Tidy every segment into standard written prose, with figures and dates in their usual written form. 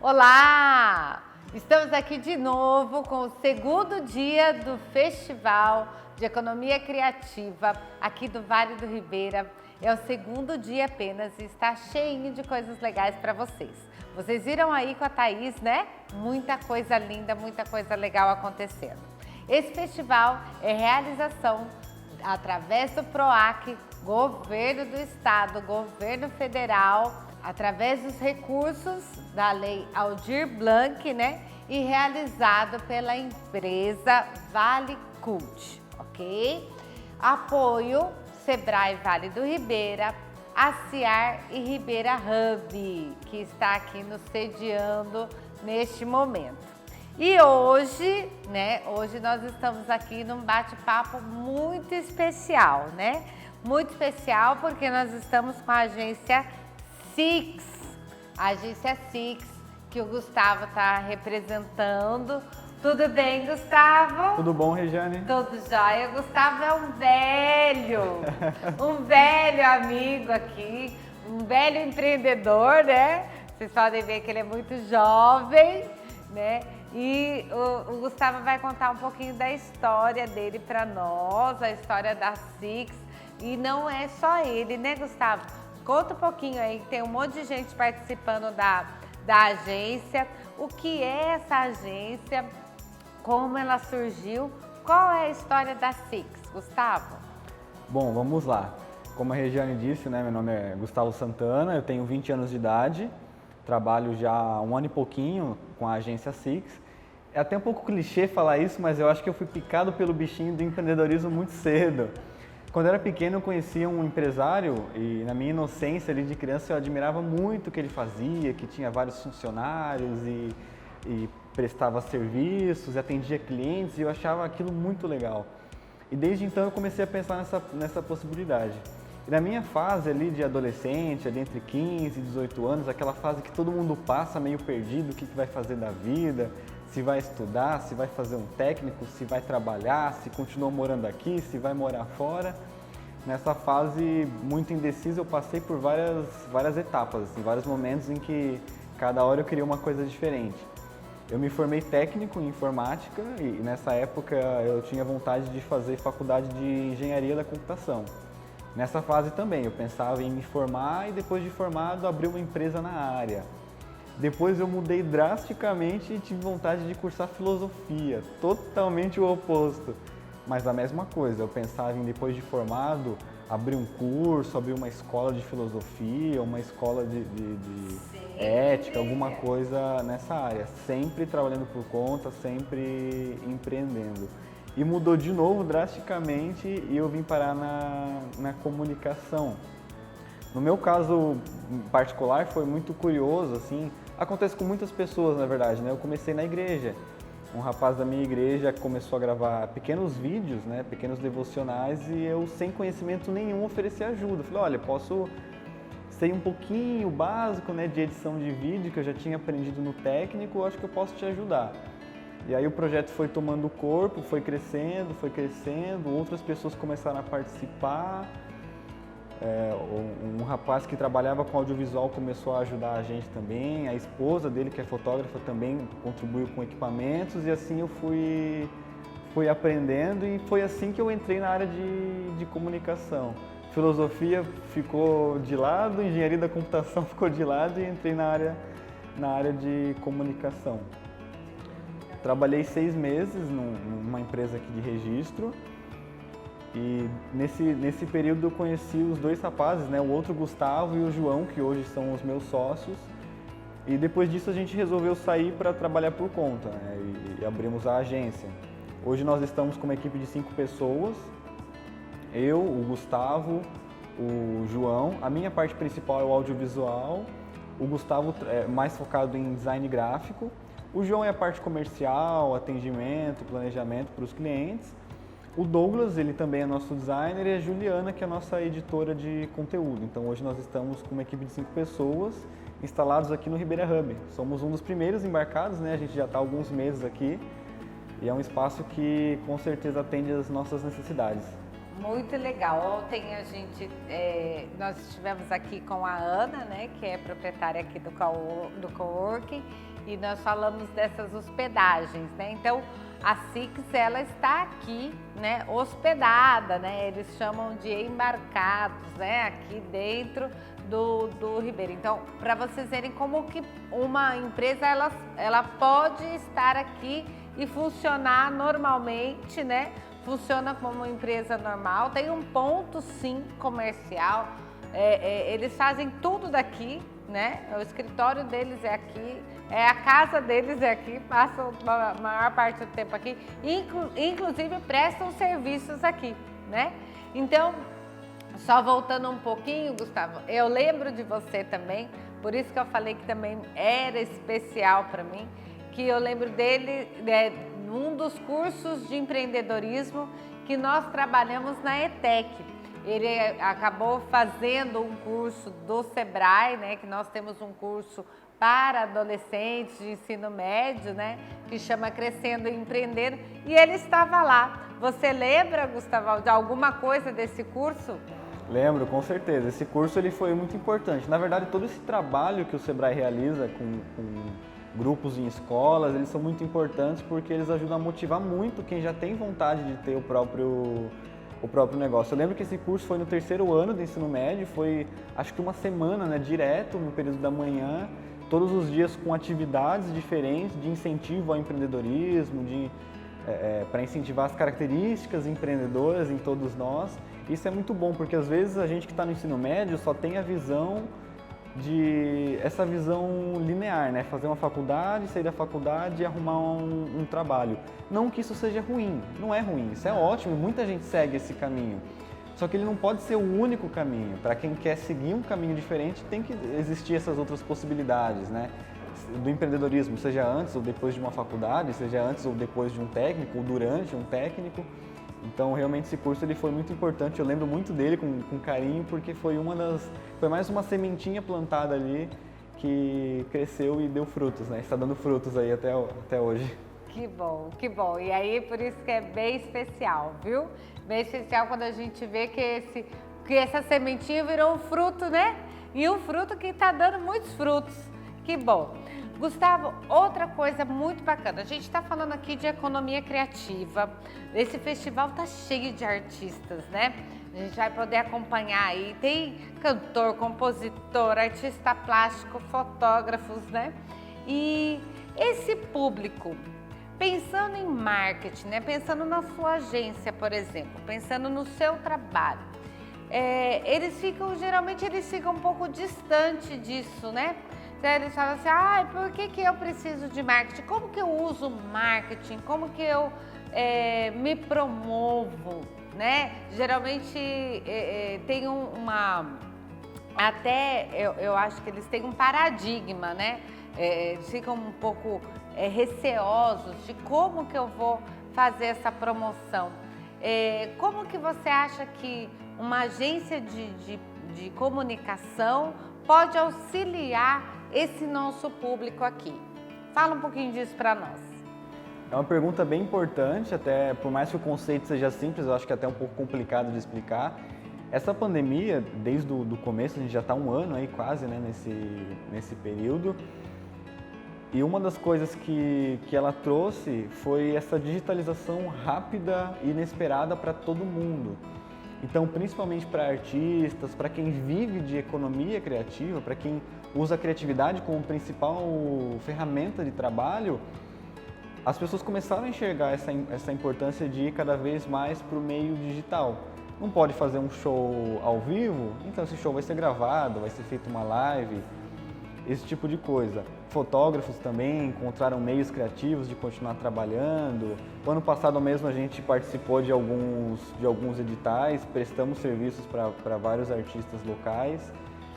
Olá! Estamos aqui de novo com o segundo dia do Festival de Economia Criativa aqui do Vale do Ribeira. É o segundo dia apenas e está cheinho de coisas legais para vocês. Vocês viram aí com a Thaís, né? Muita coisa linda, muita coisa legal acontecendo. Esse festival é realização através do PROAC, Governo do Estado, Governo Federal, através dos recursos da Lei Aldir Blanc, né? E realizado pela empresa Vale Cult, ok? Apoio Sebrae Vale do Ribeira, Aciar e Ribeira Hub, que está aqui nos sediando neste momento. E hoje, né? Hoje nós estamos aqui num bate-papo muito especial, né? Muito especial porque nós estamos com a agência Six, a agência Six, que o Gustavo está representando. Tudo bem, Gustavo? Tudo bom, Regiane? Tudo jóia. O Gustavo é um velho amigo aqui, um velho empreendedor, né? Vocês podem ver que ele é muito jovem, né? E o Gustavo vai contar um pouquinho da história dele para nós, a história da Six. E não é só ele, né, Gustavo? Conta um pouquinho aí, que tem um monte de gente participando da agência. O que é essa agência? Como ela surgiu? Qual é a história da Six, Gustavo? Bom, vamos lá. Como a Regiane disse, né, meu nome é Gustavo Santana, eu tenho 20 anos de idade, trabalho já há um ano e pouquinho com a agência Six. É até um pouco clichê falar isso, mas eu acho que eu fui picado pelo bichinho do empreendedorismo muito cedo. Quando eu era pequeno, eu conhecia um empresário e, na minha inocência ali de criança, eu admirava muito o que ele fazia, que tinha vários funcionários e prestava serviços, atendia clientes, e eu achava aquilo muito legal. E desde então eu comecei a pensar nessa possibilidade. E na minha fase ali de adolescente, ali entre 15 e 18 anos, aquela fase que todo mundo passa meio perdido, o que vai fazer da vida, se vai estudar, se vai fazer um técnico, se vai trabalhar, se continua morando aqui, se vai morar fora. Nessa fase muito indecisa eu passei por várias etapas, assim, vários momentos em que cada hora eu queria uma coisa diferente. Eu me formei técnico em informática e nessa época eu tinha vontade de fazer faculdade de engenharia da computação. Nessa fase também eu pensava em me formar e depois de formado abrir uma empresa na área. Depois eu mudei drasticamente e tive vontade de cursar filosofia, totalmente o oposto. Mas a mesma coisa, eu pensava em depois de formado abrir um curso, abrir uma escola de filosofia, uma escola de ética, alguma coisa nessa área. Sempre trabalhando por conta, sempre empreendendo. E mudou de novo drasticamente e eu vim parar na comunicação. No meu caso particular foi muito curioso, assim, acontece com muitas pessoas na verdade, né? Eu comecei na igreja, um rapaz da minha igreja começou a gravar pequenos vídeos, né? Pequenos devocionais e eu sem conhecimento nenhum ofereci ajuda. Falei, olha, sei um pouquinho básico, né, de edição de vídeo que eu já tinha aprendido no técnico, acho que eu posso te ajudar. E aí o projeto foi tomando corpo, foi crescendo, outras pessoas começaram a participar. Um rapaz que trabalhava com audiovisual começou a ajudar a gente também, a esposa dele, que é fotógrafa, também contribuiu com equipamentos e assim eu fui aprendendo e foi assim que eu entrei na área de comunicação. Filosofia ficou de lado, engenharia da computação ficou de lado e entrei na área de comunicação. Trabalhei 6 meses numa empresa aqui de registro. E nesse período eu conheci os 2 rapazes, né? O outro Gustavo e o João, que hoje são os meus sócios. E depois disso a gente resolveu sair para trabalhar por conta, né? E abrimos a agência. Hoje nós estamos com uma equipe de 5 pessoas. Eu, o Gustavo, o João. A minha parte principal é o audiovisual. O Gustavo é mais focado em design gráfico. O João é a parte comercial, atendimento, planejamento para os clientes. O Douglas, ele também é nosso designer, e a Juliana, que é a nossa editora de conteúdo. Então hoje nós estamos com uma equipe de 5 pessoas instalados aqui no Ribeira Hub. Somos um dos primeiros embarcados, né? A gente já está há alguns meses aqui e é um espaço que com certeza atende às nossas necessidades. Muito legal. Ontem nós estivemos aqui com a Ana, né, que é proprietária aqui do coworking, e nós falamos dessas hospedagens, né? Então, a Six, ela está aqui, né, hospedada, né? Eles chamam de embarcados, né, aqui dentro do Ribeira. Então, para vocês verem como que uma empresa, ela pode estar aqui e funcionar normalmente, né? Funciona como uma empresa normal, tem um ponto sim comercial, eles fazem tudo daqui, né? O escritório deles é aqui, a casa deles é aqui, passam a maior parte do tempo aqui, inclusive prestam serviços aqui, né? Então, só voltando um pouquinho, Gustavo, eu lembro de você também, por isso que eu falei que também era especial para mim, que eu lembro dele, num dos cursos de empreendedorismo que nós trabalhamos na ETEC. Ele acabou fazendo um curso do Sebrae, né, que nós temos um curso para adolescentes de ensino médio, né, que chama Crescendo e Empreendendo, e ele estava lá. Você lembra, Gustavo, de alguma coisa desse curso? Lembro, com certeza. Esse curso ele foi muito importante. Na verdade, todo esse trabalho que o Sebrae realiza com grupos em escolas, eles são muito importantes porque eles ajudam a motivar muito quem já tem vontade de ter o próprio negócio. Eu lembro que esse curso foi no 3º ano do ensino médio, foi acho que uma semana, né, direto no período da manhã, todos os dias com atividades diferentes de incentivo ao empreendedorismo, para incentivar as características empreendedoras em todos nós. Isso é muito bom, porque às vezes a gente que está no ensino médio só tem essa visão linear, né? Fazer uma faculdade, sair da faculdade e arrumar um trabalho. Não que isso seja ruim, não é ruim, isso é ótimo, muita gente segue esse caminho. Só que ele não pode ser o único caminho. Para quem quer seguir um caminho diferente, tem que existir essas outras possibilidades, né? Do empreendedorismo, seja antes ou depois de uma faculdade, seja antes ou depois de um técnico, ou durante um técnico. Então, realmente, esse curso ele foi muito importante. Eu lembro muito dele com carinho, porque foi mais uma sementinha plantada ali que cresceu e deu frutos, né? Está dando frutos aí até hoje. Que bom, que bom. E aí, por isso que é bem especial, viu? Bem especial quando a gente vê que essa sementinha virou um fruto, né? E um fruto que está dando muitos frutos. Que bom. Gustavo, outra coisa muito bacana, a gente está falando aqui de economia criativa, esse festival tá cheio de artistas, né? A gente vai poder acompanhar aí, tem cantor, compositor, artista plástico, fotógrafos, né? E esse público, pensando em marketing, né? Pensando na sua agência, por exemplo, pensando no seu trabalho, geralmente eles ficam um pouco distante disso, né? Então, eles falam assim, por que eu preciso de marketing? Como que eu uso marketing? Como que eu me promovo, né? Geralmente tem eu acho que eles têm um paradigma, né? Eles ficam um pouco receosos de como que eu vou fazer essa promoção. Como que você acha que uma agência de comunicação pode auxiliar esse nosso público aqui? Fala um pouquinho disso para nós. É uma pergunta bem importante, até por mais que o conceito seja simples, eu acho que é até um pouco complicado de explicar. Essa pandemia, desde o começo, a gente já está um ano aí quase, né, nesse período, e uma das coisas que ela trouxe foi essa digitalização rápida e inesperada para todo mundo. Então, principalmente para artistas, para quem vive de economia criativa, para quem usa a criatividade como principal ferramenta de trabalho, as pessoas começaram a enxergar essa importância de ir cada vez mais para o meio digital. Não pode fazer um show ao vivo, então esse show vai ser gravado, vai ser feita uma live, esse tipo de coisa. Fotógrafos também encontraram meios criativos de continuar trabalhando. O ano passado mesmo a gente participou de alguns editais, prestamos serviços para vários artistas locais,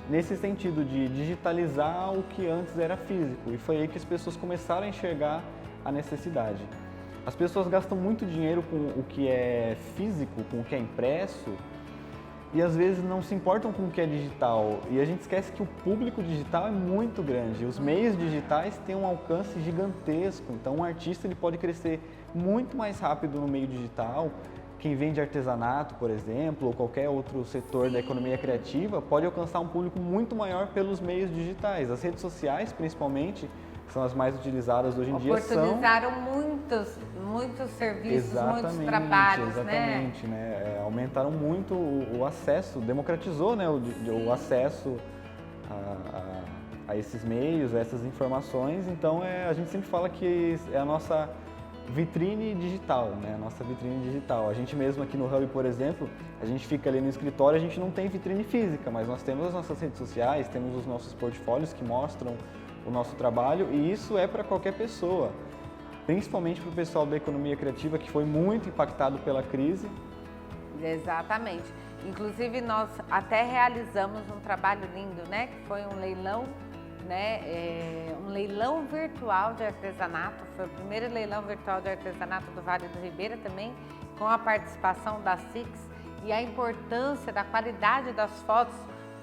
nesse sentido de digitalizar o que antes era físico. E foi aí que as pessoas começaram a enxergar a necessidade. As pessoas gastam muito dinheiro com o que é físico, com o que é impresso, e às vezes não se importam com o que é digital. E a gente esquece que o público digital é muito grande. Os meios digitais têm um alcance gigantesco. Então, um artista ele pode crescer muito mais rápido no meio digital, quem vende artesanato, por exemplo, ou qualquer outro setor da economia criativa, pode alcançar um público muito maior pelos meios digitais. As redes sociais, principalmente, que são as mais utilizadas hoje em dia, oportunizaram muitos serviços, muitos trabalhos, exatamente, né? Aumentaram muito o acesso, democratizou, né, o acesso a esses meios, a essas informações. Então, a gente sempre fala que é a nossa vitrine digital, né? A nossa vitrine digital. A gente mesmo aqui no Hub, por exemplo, a gente fica ali no escritório, a gente não tem vitrine física, mas nós temos as nossas redes sociais, temos os nossos portfólios que mostram o nosso trabalho, e isso é para qualquer pessoa, principalmente para o pessoal da economia criativa, que foi muito impactado pela crise. Exatamente. Inclusive, nós até realizamos um trabalho lindo, né? Que foi um leilão, né? Um leilão virtual de artesanato. Foi o primeiro leilão virtual de artesanato do Vale do Ribeira também, com a participação da Six. E a importância da qualidade das fotos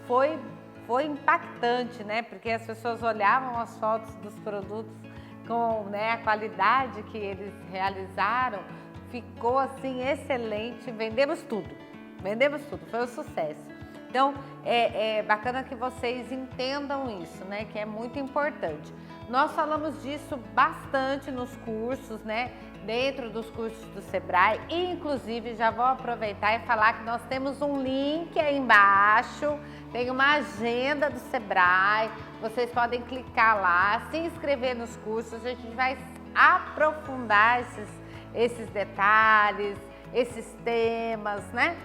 foi impactante, né? Porque as pessoas olhavam as fotos dos produtos com, né, a qualidade que eles realizaram, ficou assim excelente. Vendemos tudo, foi um sucesso. Então, é bacana que vocês entendam isso, né? Que é muito importante. Nós falamos disso bastante nos cursos, né? Dentro dos cursos do Sebrae. E, inclusive, já vou aproveitar e falar que nós temos um link aí embaixo. Tem uma agenda do Sebrae. Vocês podem clicar lá, se inscrever nos cursos. A gente vai aprofundar esses detalhes, esses temas, né?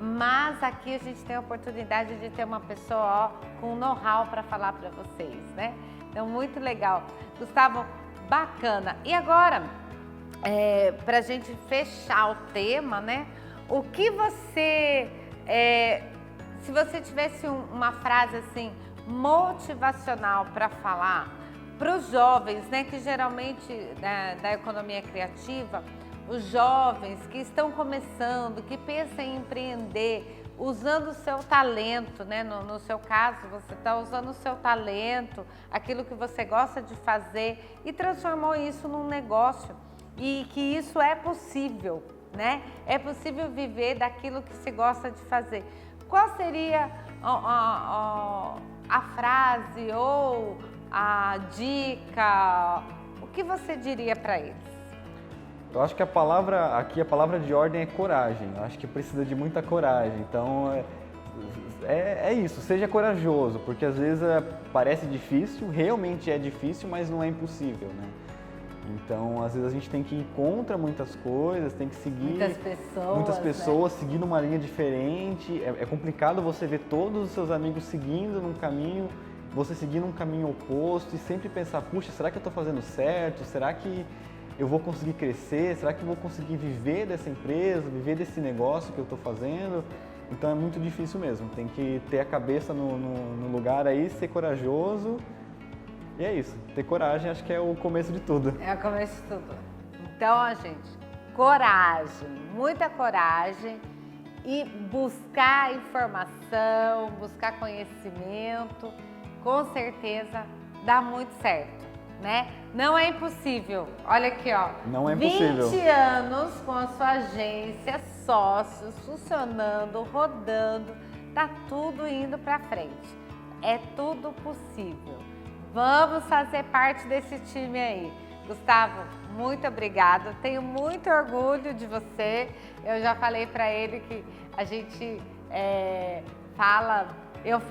Mas aqui a gente tem a oportunidade de ter uma pessoa com know-how para falar para vocês, né? Então, muito legal. Gustavo, bacana. E agora, para a gente fechar o tema, né? O que você, se você tivesse uma frase assim, motivacional para falar para os jovens, né? Que geralmente da economia criativa, os jovens que estão começando, que pensam em empreender, usando o seu talento, né? No seu caso, você está usando o seu talento, aquilo que você gosta de fazer, e transformou isso num negócio, e que isso é possível, né? É possível viver daquilo que se gosta de fazer. Qual seria a frase ou a dica? O que você diria para eles? Eu acho que a palavra de ordem é coragem. Eu acho que precisa de muita coragem. Então, é isso, seja corajoso, porque às vezes parece difícil, realmente é difícil, mas não é impossível, né? Então, às vezes a gente tem que ir contra muitas coisas, tem que seguir muitas pessoas, né? Seguindo uma linha diferente. É complicado você ver todos os seus amigos seguindo num caminho, você seguindo um caminho oposto e sempre pensar, puxa, será que eu estou fazendo certo? Será que eu vou conseguir crescer? Será que eu vou conseguir viver dessa empresa, viver desse negócio que eu estou fazendo? Então é muito difícil mesmo, tem que ter a cabeça no lugar aí, ser corajoso. E é isso, ter coragem acho que é o começo de tudo. É o começo de tudo. Então, gente, coragem, muita coragem, e buscar informação, buscar conhecimento, com certeza dá muito certo, né? Não é impossível. Olha aqui, ó. Não é impossível. 20 anos com a sua agência, sócios, funcionando, rodando, tá tudo indo para frente. É tudo possível. Vamos fazer parte desse time aí. Gustavo, muito obrigada. Tenho muito orgulho de você. Eu já falei para ele que a gente fala...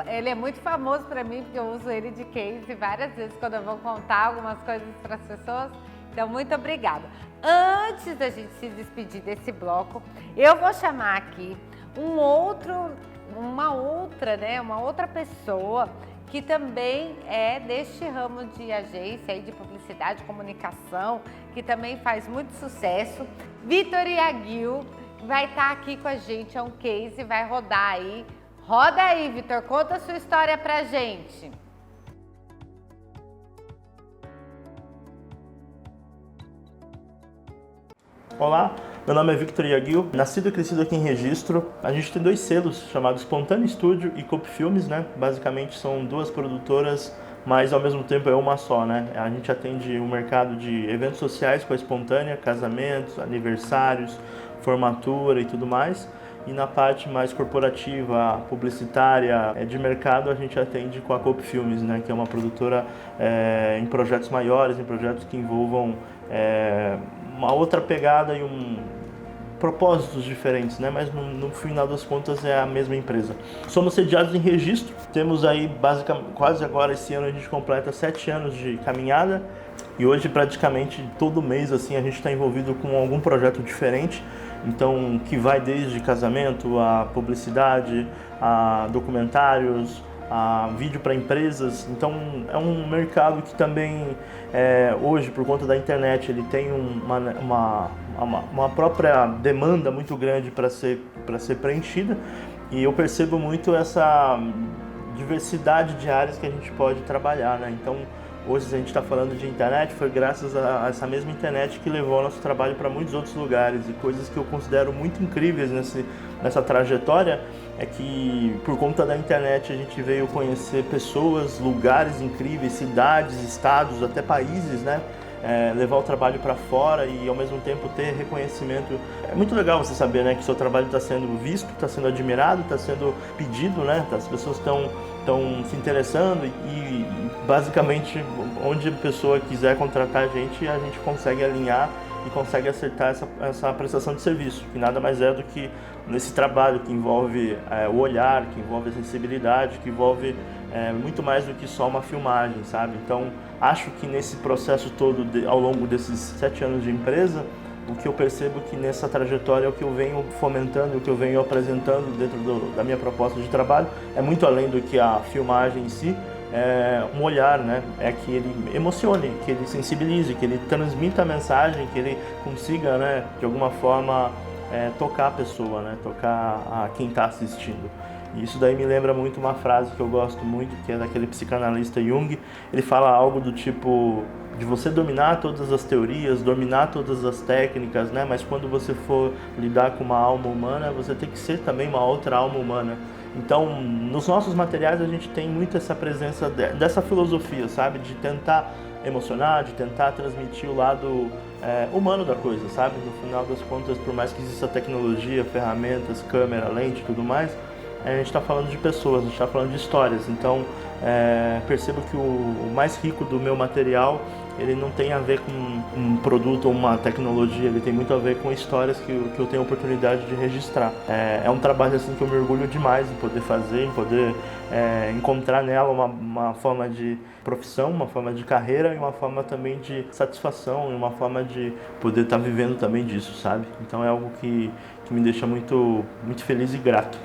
ele é muito famoso para mim, porque eu uso ele de case várias vezes quando eu vou contar algumas coisas para as pessoas. Então, muito obrigada. Antes da gente se despedir desse bloco, eu vou chamar aqui uma outra pessoa que também é deste ramo de agência aí de publicidade e comunicação, que também faz muito sucesso. Vitor Iaguil vai estar aqui com a gente, é um case, vai rodar aí. Roda aí, Vitor, conta a sua história pra gente. Olá, meu nome é Vitor Iaguil, nascido e crescido aqui em Registro. A gente tem 2 selos chamados Espontâneo Studio e Coop Filmes, né? Basicamente são 2 produtoras, mas ao mesmo tempo é uma só, né? A gente atende o mercado de eventos sociais com a Espontânea, casamentos, aniversários, formatura e tudo mais. E na parte mais corporativa, publicitária, de mercado, a gente atende com a Coop Filmes, né, que é uma produtora em projetos maiores, em projetos que envolvam uma outra pegada e propósitos diferentes, né? Mas no final das contas é a mesma empresa. Somos sediados em Registro, temos aí basicamente, quase agora esse ano a gente completa 7 anos de caminhada e hoje praticamente todo mês assim a gente está envolvido com algum projeto diferente, então que vai desde casamento, a publicidade, a documentários, a vídeo para empresas. Então é um mercado que também hoje, por conta da internet, ele tem uma própria demanda muito grande para ser preenchida, e eu percebo muito essa diversidade de áreas que a gente pode trabalhar, né? Então hoje, se a gente está falando de internet, foi graças a essa mesma internet que levou o nosso trabalho para muitos outros lugares, e coisas que eu considero muito incríveis nessa trajetória é que, por conta da internet, a gente veio conhecer pessoas, lugares incríveis, cidades, estados, até países, né? Levar o trabalho para fora e, ao mesmo tempo, ter reconhecimento. É muito legal você saber, né, que seu trabalho está sendo visto, está sendo admirado, está sendo pedido, né? As pessoas estão se interessando e, basicamente, onde a pessoa quiser contratar a gente consegue alinhar e consegue acertar essa prestação de serviço, que nada mais é do que nesse trabalho que envolve o olhar, que envolve a sensibilidade, que envolve muito mais do que só uma filmagem, sabe? Então, acho que nesse processo todo, ao longo desses 7 anos de empresa, o que eu percebo que nessa trajetória, o que eu venho fomentando, o que eu venho apresentando dentro da minha proposta de trabalho, é muito além do que a filmagem em si, um olhar, né? É que ele emocione, que ele sensibilize, que ele transmita a mensagem, que ele consiga, né, de alguma forma, tocar a pessoa, né? Tocar a quem está assistindo. E isso daí me lembra muito uma frase que eu gosto muito, que é daquele psicanalista Jung. Ele fala algo do tipo de você dominar todas as teorias, dominar todas as técnicas, né? Mas quando você for lidar com uma alma humana, você tem que ser também uma outra alma humana. Então, nos nossos materiais a gente tem muito essa presença dessa filosofia, sabe? De tentar emocionar, de tentar transmitir o lado humano da coisa, sabe? No final das contas, por mais que exista tecnologia, ferramentas, câmera, lente e tudo mais, a gente está falando de pessoas, a gente está falando de histórias. Então, percebo que o mais rico do meu material, ele não tem a ver com um produto ou uma tecnologia, ele tem muito a ver com histórias que eu tenho a oportunidade de registrar. É um trabalho assim que eu me orgulho demais em poder fazer, em poder encontrar nela uma forma de profissão, uma forma de carreira e uma forma também de satisfação, e uma forma de poder estar vivendo também disso, sabe? Então é algo que me deixa muito, muito feliz e grato.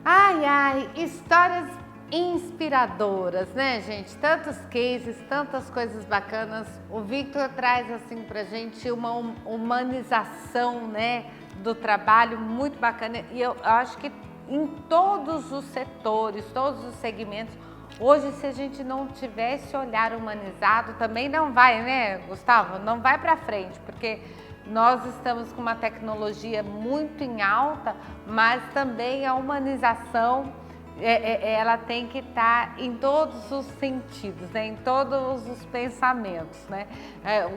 Ai, histórias inspiradoras, né, gente? Tantos cases, tantas coisas bacanas. O Victor traz assim pra gente uma humanização, né, do trabalho muito bacana. E eu acho que em todos os setores, todos os segmentos, hoje, se a gente não tiver esse olhar humanizado, também não vai, né, Gustavo? Não vai pra frente, porque nós estamos com uma tecnologia muito em alta, mas também a humanização, ela tem que estar em todos os sentidos, né? Em todos os pensamentos, né?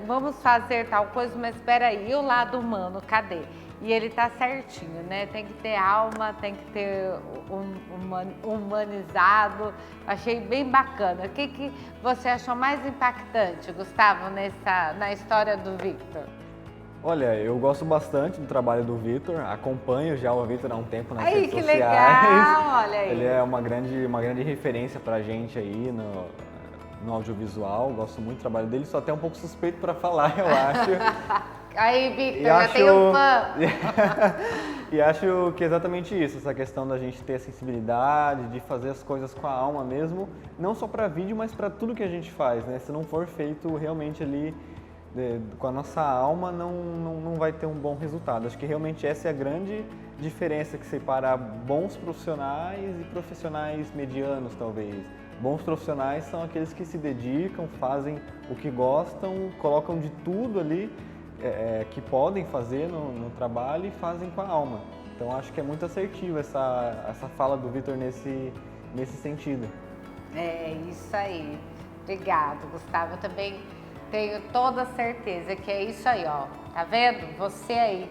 Vamos fazer tal coisa, mas espera aí, e o lado humano, cadê? E ele tá certinho, né? Tem que ter alma, tem que ter humanizado. Achei bem bacana. O que você achou mais impactante, Gustavo, na história do Victor? Olha, eu gosto bastante do trabalho do Victor, acompanho já o Victor há um tempo nas redes sociais. Legal, olha aí. Ele é uma grande referência pra gente aí no audiovisual, gosto muito do trabalho dele, sou até um pouco suspeito para falar, eu acho. Aí, Victor, já tem um fã. E acho que é exatamente isso, essa questão da gente ter a sensibilidade, de fazer as coisas com a alma mesmo, não só para vídeo, mas para tudo que a gente faz, né? Se não for feito realmente ali com a nossa alma, não vai ter um bom resultado. Acho que realmente essa é a grande diferença que separa bons profissionais e profissionais medianos, talvez. Bons profissionais são aqueles que se dedicam, fazem o que gostam, colocam de tudo ali que podem fazer no trabalho e fazem com a alma. Então acho que é muito assertivo essa fala do Victor nesse sentido. É isso aí. Obrigado, Gustavo. Eu também tenho toda certeza que é isso aí, ó. Tá vendo? Você aí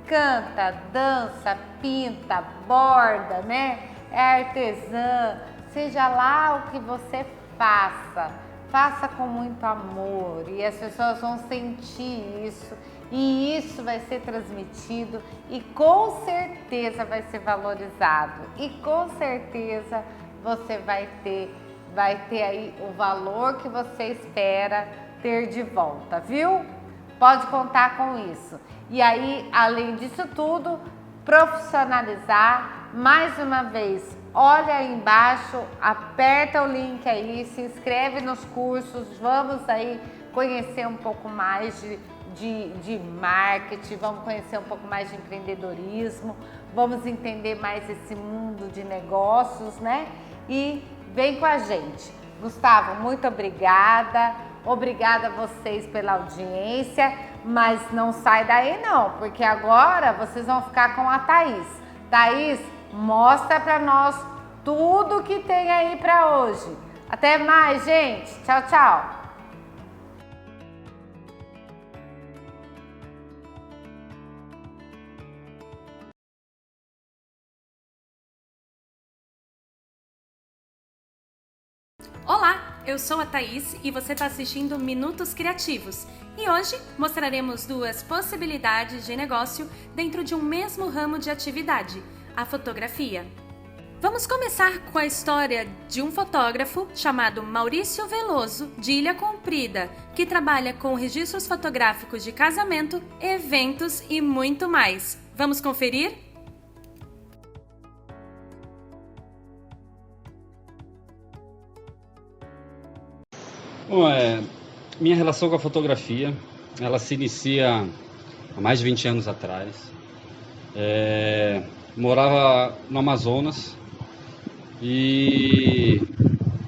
canta, dança, pinta, borda, né? É artesã. Seja lá o que você faça, faça com muito amor e as pessoas vão sentir isso. E isso vai ser transmitido e com certeza vai ser valorizado. E com certeza você vai ter aí o valor que você espera ter de volta, viu? Pode contar com isso. E aí, além disso tudo, profissionalizar, mais uma vez, olha aí embaixo, aperta o link aí, se inscreve nos cursos, vamos aí conhecer um pouco mais de marketing, vamos conhecer um pouco mais de empreendedorismo, vamos entender mais esse mundo de negócios, né? E vem com a gente. Gustavo, muito obrigada. Obrigada a vocês pela audiência, mas não sai daí não, porque agora vocês vão ficar com a Thaís. Thaís, mostra para nós tudo que tem aí para hoje. Até mais, gente. Tchau, tchau. Olá, eu sou a Thaís e você está assistindo Minutos Criativos. E hoje mostraremos duas possibilidades de negócio dentro de um mesmo ramo de atividade, a fotografia. Vamos começar com a história de um fotógrafo chamado Maurício Veloso, de Ilha Comprida, que trabalha com registros fotográficos de casamento, eventos e muito mais. Vamos conferir? Bom, minha relação com a fotografia, ela se inicia há mais de 20 anos atrás. Morava no Amazonas e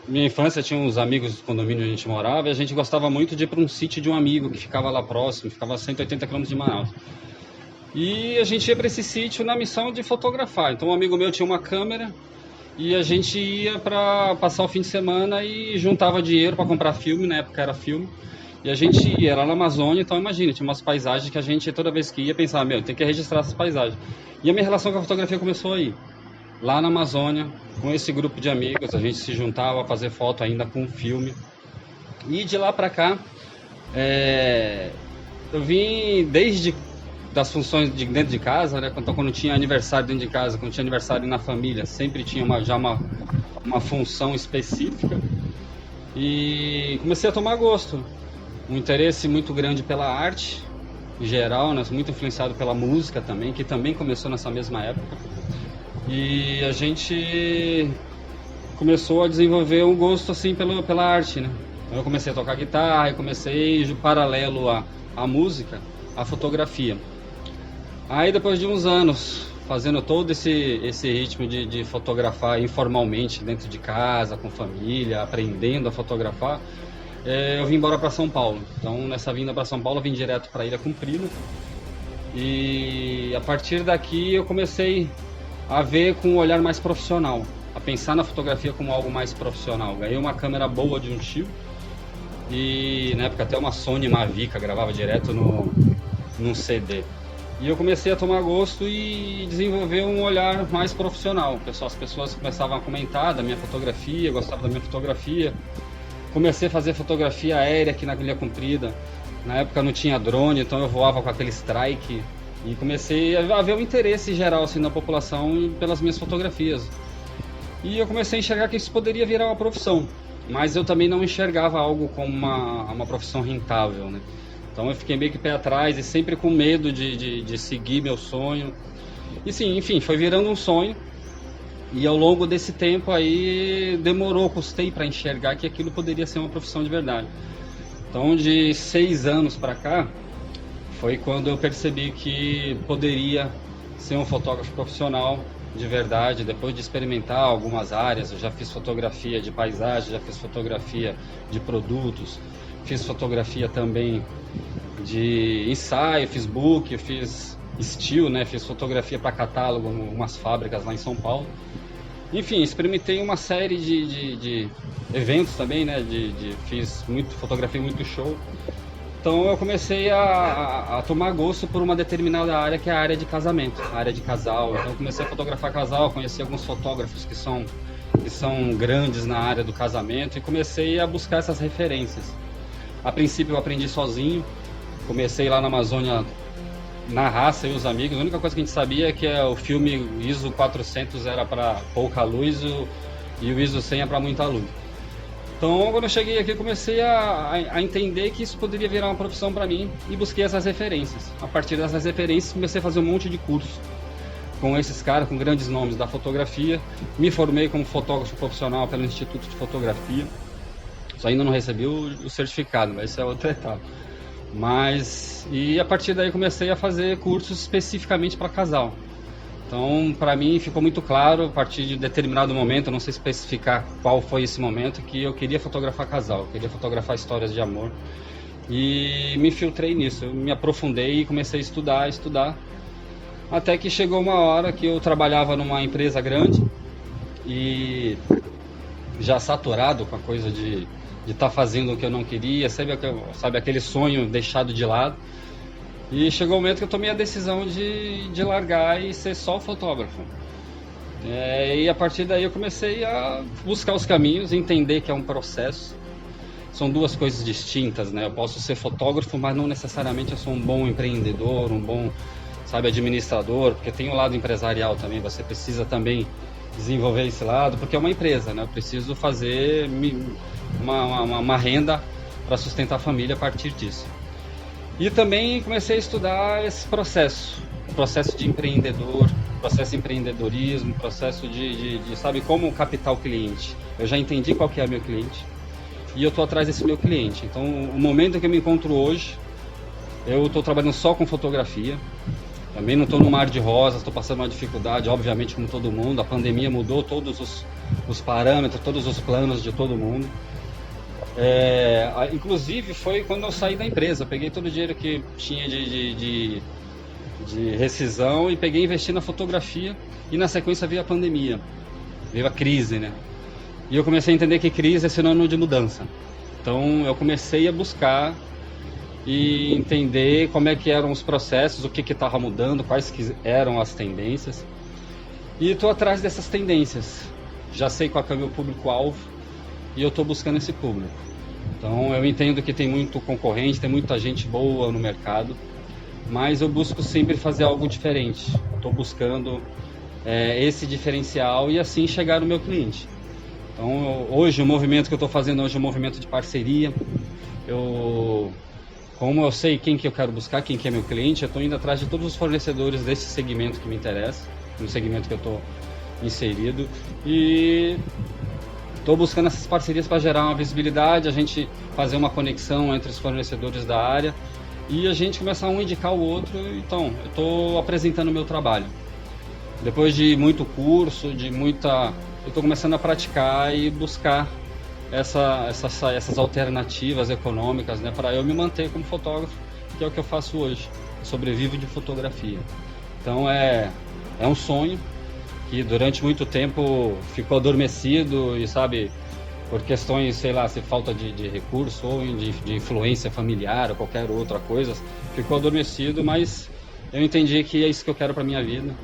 minha infância tinha uns amigos do condomínio onde a gente morava e a gente gostava muito de ir para um sítio de um amigo que ficava lá próximo, ficava a 180 km de Manaus. E a gente ia para esse sítio na missão de fotografar. Então um amigo meu tinha uma câmera e a gente ia para passar o fim de semana e juntava dinheiro para comprar filme, na época era filme. E a gente ia lá na Amazônia, então imagina, tinha umas paisagens que a gente toda vez que ia pensava, tem que registrar essas paisagens. E a minha relação com a fotografia começou aí, lá na Amazônia, com esse grupo de amigos, a gente se juntava a fazer foto ainda com filme. E de lá para cá, eu vim desde das funções de dentro de casa, né? Quando tinha aniversário dentro de casa, quando tinha aniversário na família, sempre tinha uma função específica e comecei a tomar gosto, um interesse muito grande pela arte em geral, né? Muito influenciado pela música também, que também começou nessa mesma época, e a gente começou a desenvolver um gosto assim pela arte, né? Então eu comecei a tocar guitarra e comecei, paralelo à música, a fotografia. Aí depois de uns anos fazendo todo esse ritmo de fotografar informalmente dentro de casa, com família, aprendendo a fotografar, eu vim embora para São Paulo. Então nessa vinda para São Paulo eu vim direto para Ilha Comprida e a partir daqui eu comecei a ver com um olhar mais profissional, a pensar na fotografia como algo mais profissional. Ganhei uma câmera boa de um tio e na época até uma Sony Mavica, gravava direto num CD. E eu comecei a tomar gosto e desenvolver um olhar mais profissional. As pessoas começavam a comentar da minha fotografia, gostavam da minha fotografia. Comecei a fazer fotografia aérea aqui na Ilha Comprida. Na época não tinha drone, então eu voava com aquele strike. E comecei a ver o interesse geral assim, da população pelas minhas fotografias. E eu comecei a enxergar que isso poderia virar uma profissão. Mas eu também não enxergava algo como uma profissão rentável, né? Então eu fiquei meio que pé atrás e sempre com medo de seguir meu sonho. E sim, enfim, foi virando um sonho. E ao longo desse tempo aí custei para enxergar que aquilo poderia ser uma profissão de verdade. Então de 6 anos para cá, foi quando eu percebi que poderia ser um fotógrafo profissional de verdade, depois de experimentar algumas áreas. Eu já fiz fotografia de paisagem, já fiz fotografia de produtos, fiz fotografia também de ensaio, fiz book, fiz still, né? Fiz fotografia para catálogo em umas fábricas lá em São Paulo. Enfim, experimentei uma série de eventos também, né? Fiz fotografia, muito show. Então eu comecei a tomar gosto por uma determinada área, que é a área de casamento, a área de casal. Então eu comecei a fotografar casal, conheci alguns fotógrafos que são grandes na área do casamento e comecei a buscar essas referências. A princípio eu aprendi sozinho, comecei lá na Amazônia na raça e os amigos. A única coisa que a gente sabia é que o filme ISO 400 era para pouca luz e o ISO 100 é para muita luz. Então, quando eu cheguei aqui, eu comecei a entender que isso poderia virar uma profissão para mim e busquei essas referências. A partir dessas referências, comecei a fazer um monte de curso com esses caras, com grandes nomes da fotografia. Me formei como fotógrafo profissional pelo Instituto de Fotografia. Só ainda não recebi o certificado, mas isso é outra etapa. E a partir daí comecei a fazer cursos especificamente para casal. Então, para mim ficou muito claro, a partir de determinado momento, eu não sei especificar qual foi esse momento, que eu queria fotografar casal, eu queria fotografar histórias de amor. E me infiltrei nisso, eu me aprofundei e comecei a estudar. Até que chegou uma hora que eu trabalhava numa empresa grande e já saturado com a coisa de estar fazendo o que eu não queria, sabe aquele sonho deixado de lado. E chegou o momento que eu tomei a decisão de largar e ser só fotógrafo. E a partir daí eu comecei a buscar os caminhos, entender que é um processo. São duas coisas distintas, né? Eu posso ser fotógrafo, mas não necessariamente eu sou um bom empreendedor, um bom, administrador, porque tem o lado empresarial também, você precisa também desenvolver esse lado, porque é uma empresa, né? Eu preciso fazer uma renda para sustentar a família a partir disso. E também comecei a estudar esse processo, o processo de empreendedor, processo de empreendedorismo, processo de como captar o cliente. Eu já entendi qual que é o meu cliente e eu estou atrás desse meu cliente. Então, o momento em que eu me encontro hoje, eu estou trabalhando só com fotografia. Também não estou no mar de rosas, estou passando uma dificuldade, obviamente, como todo mundo. A pandemia mudou todos os parâmetros, todos os planos de todo mundo. Inclusive foi quando eu saí da empresa, eu peguei todo o dinheiro que tinha de rescisão e peguei e investi na fotografia e na sequência veio a pandemia, veio a crise, né? E eu comecei a entender que crise é sinônimo de mudança. Então eu comecei a buscar e entender como é que eram os processos, o que estava mudando, quais que eram as tendências. E estou atrás dessas tendências, já sei qual é o meu público-alvo e eu estou buscando esse público. Então eu entendo que tem muito concorrente, tem muita gente boa no mercado, mas eu busco sempre fazer algo diferente. Estou buscando esse diferencial e assim chegar no meu cliente. Então hoje o movimento que eu estou fazendo hoje é um movimento de parceria. Como eu sei quem que eu quero buscar, quem que é meu cliente, eu estou indo atrás de todos os fornecedores desse segmento que me interessa, no segmento que eu estou inserido, e estou buscando essas parcerias para gerar uma visibilidade, a gente fazer uma conexão entre os fornecedores da área e a gente começar um a indicar o outro. Então, eu estou apresentando o meu trabalho. Depois de muito curso, eu estou começando a praticar e buscar essas alternativas econômicas, né, para eu me manter como fotógrafo, que é o que eu faço hoje. Eu sobrevivo de fotografia. Então, é um sonho que durante muito tempo ficou adormecido e, por questões, se falta de recurso ou de influência familiar ou qualquer outra coisa, ficou adormecido, mas eu entendi que é isso que eu quero para minha vida.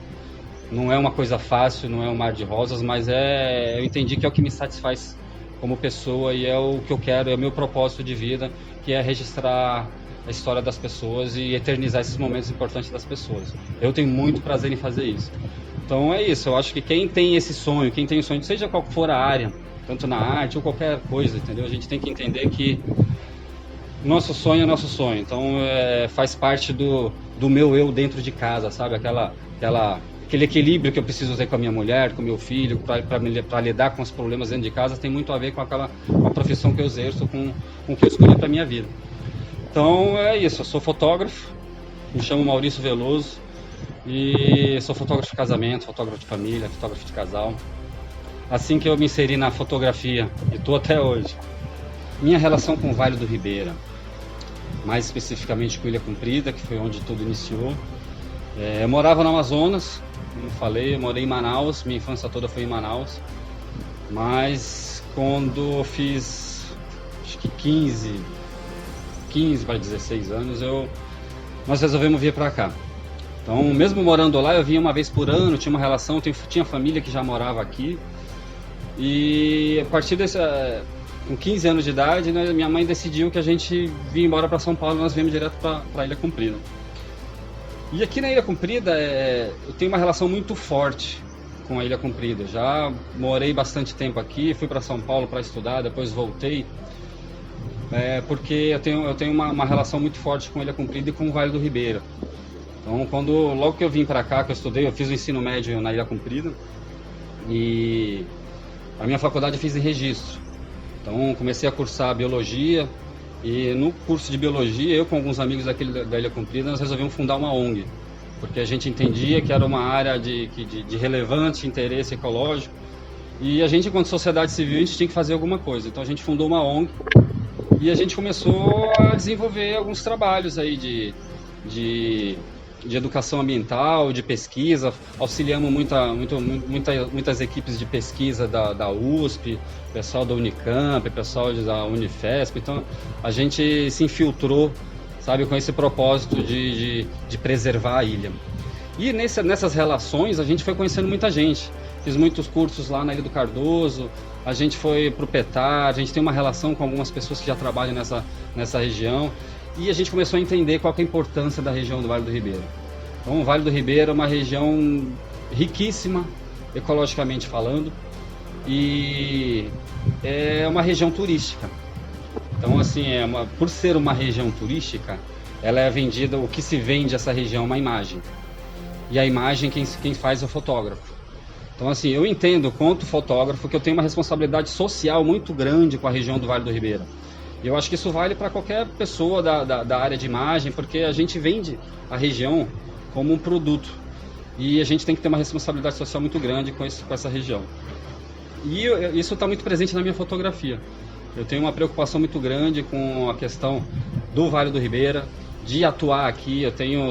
Não é uma coisa fácil, não é um mar de rosas, mas eu entendi que é o que me satisfaz como pessoa e é o que eu quero, é o meu propósito de vida, que é registrar a história das pessoas e eternizar esses momentos importantes das pessoas. Eu tenho muito prazer em fazer isso. Então é isso, eu acho que quem tem esse sonho, quem tem o sonho, seja qual for a área, tanto na arte ou qualquer coisa, entendeu? A gente tem que entender que nosso sonho é nosso sonho. Então faz parte do meu eu dentro de casa, sabe? Aquele equilíbrio que eu preciso ter com a minha mulher, com o meu filho, para lidar com os problemas dentro de casa, tem muito a ver com a profissão que eu exerço, com o que eu escolhi para minha vida. Então é isso, eu sou fotógrafo, me chamo Maurício Veloso e sou fotógrafo de casamento, fotógrafo de família, fotógrafo de casal. Assim que eu me inseri na fotografia, e estou até hoje, minha relação com o Vale do Ribeira, mais especificamente com Ilha Comprida, que foi onde tudo iniciou. Eu morava no Amazonas, como falei, eu morei em Manaus, minha infância toda foi em Manaus, mas quando eu fiz, acho que 15 para 16 anos, nós resolvemos vir para cá. Então, mesmo morando lá, eu vinha uma vez por ano, tinha uma relação, tinha família que já morava aqui. E a partir com 15 anos de idade, né, minha mãe decidiu que a gente vinha embora para São Paulo e nós viemos direto para Ilha Comprida. E aqui na Ilha Comprida, eu tenho uma relação muito forte com a Ilha Comprida. Já morei bastante tempo aqui, fui para São Paulo para estudar, depois voltei. Porque eu tenho uma relação muito forte com a Ilha Comprida e com o Vale do Ribeira. Então, logo que eu vim para cá, que eu estudei, eu fiz o ensino médio na Ilha Comprida e a minha faculdade eu fiz em registro. Então, comecei a cursar biologia e no curso de biologia, eu com alguns amigos da Ilha Comprida, nós resolvemos fundar uma ONG, porque a gente entendia que era uma área de relevante interesse ecológico e a gente, enquanto sociedade civil, a gente tinha que fazer alguma coisa. Então, a gente fundou uma ONG e a gente começou a desenvolver alguns trabalhos aí de educação ambiental, de pesquisa, auxiliamos muitas equipes de pesquisa da USP, pessoal da Unicamp, pessoal da Unifesp. Então a gente se infiltrou, sabe, com esse propósito de preservar a ilha. E nessas relações a gente foi conhecendo muita gente. Fiz muitos cursos lá na Ilha do Cardoso, a gente foi pro Petar, a gente tem uma relação com algumas pessoas que já trabalham nessa região. E a gente começou a entender qual que é a importância da região do Vale do Ribeira. Então, o Vale do Ribeira é uma região riquíssima, ecologicamente falando, e é uma região turística. Então, assim, por ser uma região turística, ela é vendida, o que se vende essa região é uma imagem. E a imagem, quem faz é o fotógrafo. Então, assim, eu entendo, quanto fotógrafo, que eu tenho uma responsabilidade social muito grande com a região do Vale do Ribeira. E eu acho que isso vale para qualquer pessoa da área de imagem, porque a gente vende a região como um produto. E a gente tem que ter uma responsabilidade social muito grande com essa região. E isso está muito presente na minha fotografia. Eu tenho uma preocupação muito grande com a questão do Vale do Ribeira, de atuar aqui. Eu tenho,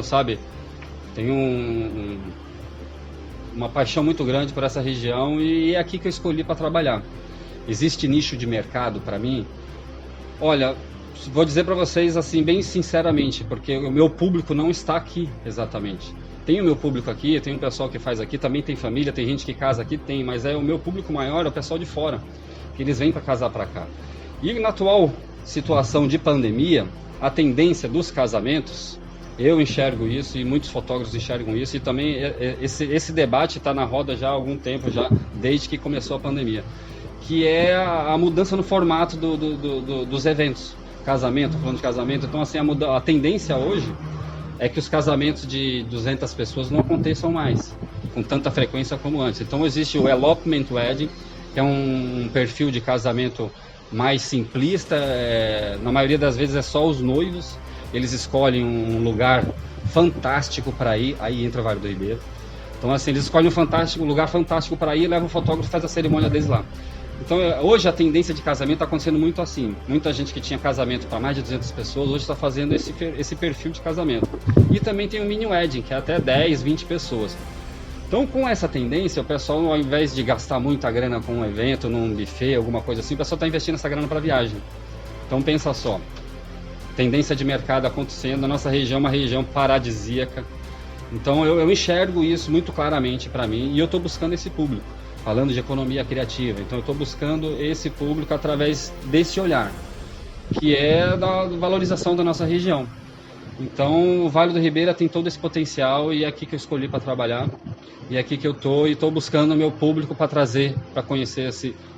uma paixão muito grande por essa região e é aqui que eu escolhi para trabalhar. Existe nicho de mercado para mim? Olha, vou dizer para vocês assim, bem sinceramente, porque o meu público não está aqui exatamente. Tem o meu público aqui, tem um pessoal que faz aqui, também tem família, tem gente que casa aqui, mas o meu público maior é o pessoal de fora, que eles vêm para casar para cá. E na atual situação de pandemia, a tendência dos casamentos, eu enxergo isso e muitos fotógrafos enxergam isso, e também esse debate está na roda já há algum tempo, já desde que começou a pandemia, que é a mudança no formato dos eventos. Casamento, falando de casamento, então assim, a tendência hoje é que os casamentos de 200 pessoas não aconteçam mais, com tanta frequência como antes. Então existe o Elopement Wedding, que é um perfil de casamento mais simplista, na maioria das vezes é só os noivos, eles escolhem um lugar fantástico para ir, aí entra o Vale do Ribeira. Então assim, eles escolhem um lugar fantástico para ir, levam o fotógrafo e faz a cerimônia deles lá. Então, hoje a tendência de casamento está acontecendo muito assim. Muita gente que tinha casamento para mais de 200 pessoas, hoje está fazendo esse perfil de casamento. E também tem o mini wedding, que é até 10, 20 pessoas. Então, com essa tendência, o pessoal, ao invés de gastar muita grana com um evento, num buffet, alguma coisa assim, o pessoal está investindo essa grana para viagem. Então, pensa só. Tendência de mercado acontecendo, a nossa região é uma região paradisíaca. Então, eu enxergo isso muito claramente para mim e eu estou buscando esse público. Falando de economia criativa, então eu estou buscando esse público através desse olhar, que é da valorização da nossa região. Então o Vale do Ribeira tem todo esse potencial e é aqui que eu escolhi para trabalhar, e é aqui que eu estou, e estou buscando o meu público para trazer, para conhecer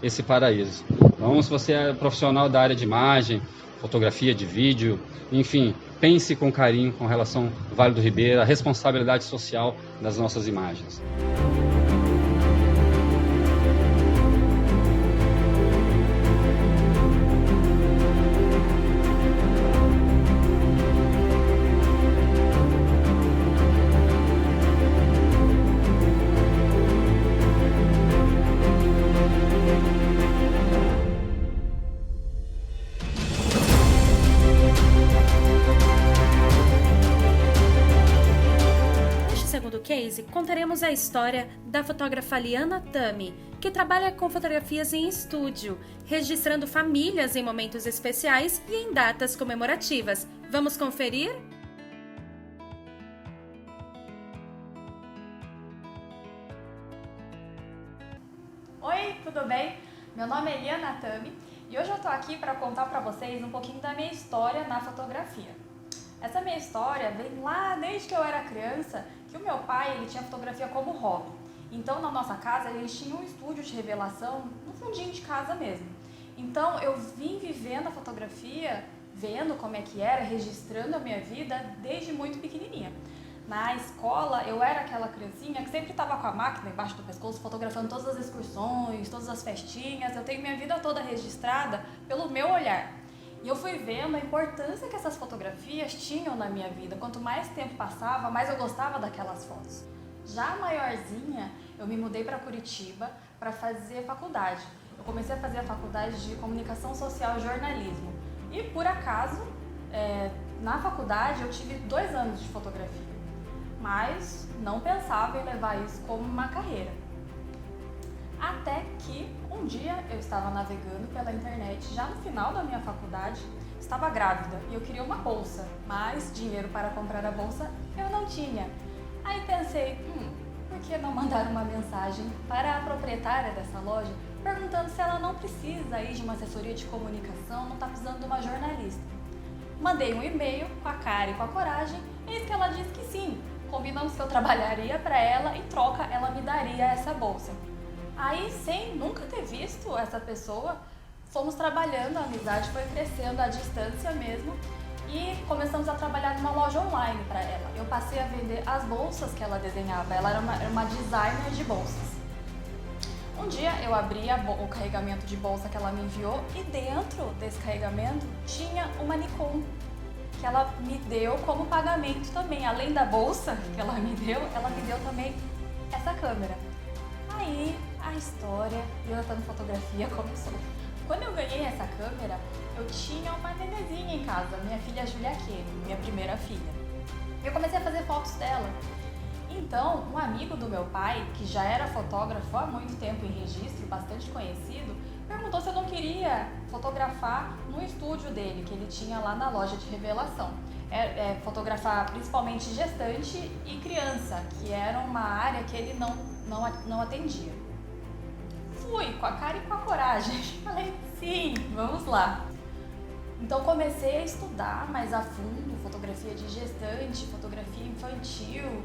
esse paraíso. Então, se você é profissional da área de imagem, fotografia, de vídeo, enfim, pense com carinho com relação ao Vale do Ribeira, a responsabilidade social das nossas imagens. case, contaremos a história da fotógrafa Liana Tami, que trabalha com fotografias em estúdio, registrando famílias em momentos especiais e em datas comemorativas. Vamos conferir? Oi, tudo bem? Meu nome é Liana Tami e hoje eu tô aqui para contar para vocês um pouquinho da minha história na fotografia. Essa minha história vem lá desde que eu era criança, que o meu pai ele tinha fotografia como hobby. Então na nossa casa eles tinham um estúdio de revelação no fundinho de casa mesmo. Então eu vim vivendo a fotografia, vendo como é que era, registrando a minha vida desde muito pequenininha. Na escola, eu era aquela criancinha que sempre estava com a máquina embaixo do pescoço, fotografando todas as excursões, todas as festinhas. Eu tenho minha vida toda registrada pelo meu olhar. E eu fui vendo a importância que essas fotografias tinham na minha vida. Quanto mais tempo passava, mais eu gostava daquelas fotos. Já maiorzinha, eu me mudei para Curitiba para fazer faculdade. Eu comecei a fazer a faculdade de Comunicação Social e Jornalismo. E por acaso, na faculdade eu tive 2 anos de fotografia. Mas não pensava em levar isso como uma carreira. Até que um dia eu estava navegando pela internet, já no final da minha faculdade, estava grávida e eu queria uma bolsa, mas dinheiro para comprar a bolsa eu não tinha. Aí pensei, por que não mandar uma mensagem para a proprietária dessa loja, perguntando se ela não precisa ir de uma assessoria de comunicação, não está precisando de uma jornalista. Mandei um e-mail com a cara e com a coragem, e eis que ela disse que sim. Combinamos que eu trabalharia para ela, em troca ela me daria essa bolsa. Aí, sem nunca ter visto essa pessoa, fomos trabalhando, a amizade foi crescendo à distância mesmo e começamos a trabalhar numa loja online para ela. Eu passei a vender as bolsas que ela desenhava, ela era uma designer de bolsas. Um dia eu abri o carregamento de bolsa que ela me enviou e dentro desse carregamento tinha uma Nikon, que ela me deu como pagamento também. Além da bolsa que ela me deu também essa câmera. Aí a história Liana Fotografia começou. Quando eu ganhei essa câmera, eu tinha uma nenezinha em casa, minha filha Julia Kene, minha primeira filha. Eu comecei a fazer fotos dela. Então, um amigo do meu pai, que já era fotógrafo há muito tempo em registro, bastante conhecido, perguntou se eu não queria fotografar no estúdio dele, que ele tinha lá na loja de revelação. Fotografar principalmente gestante e criança, que era uma área que ele não atendia. Fui com a cara e com a coragem. Falei, sim, vamos lá. Então comecei a estudar mais a fundo fotografia de gestante, fotografia infantil.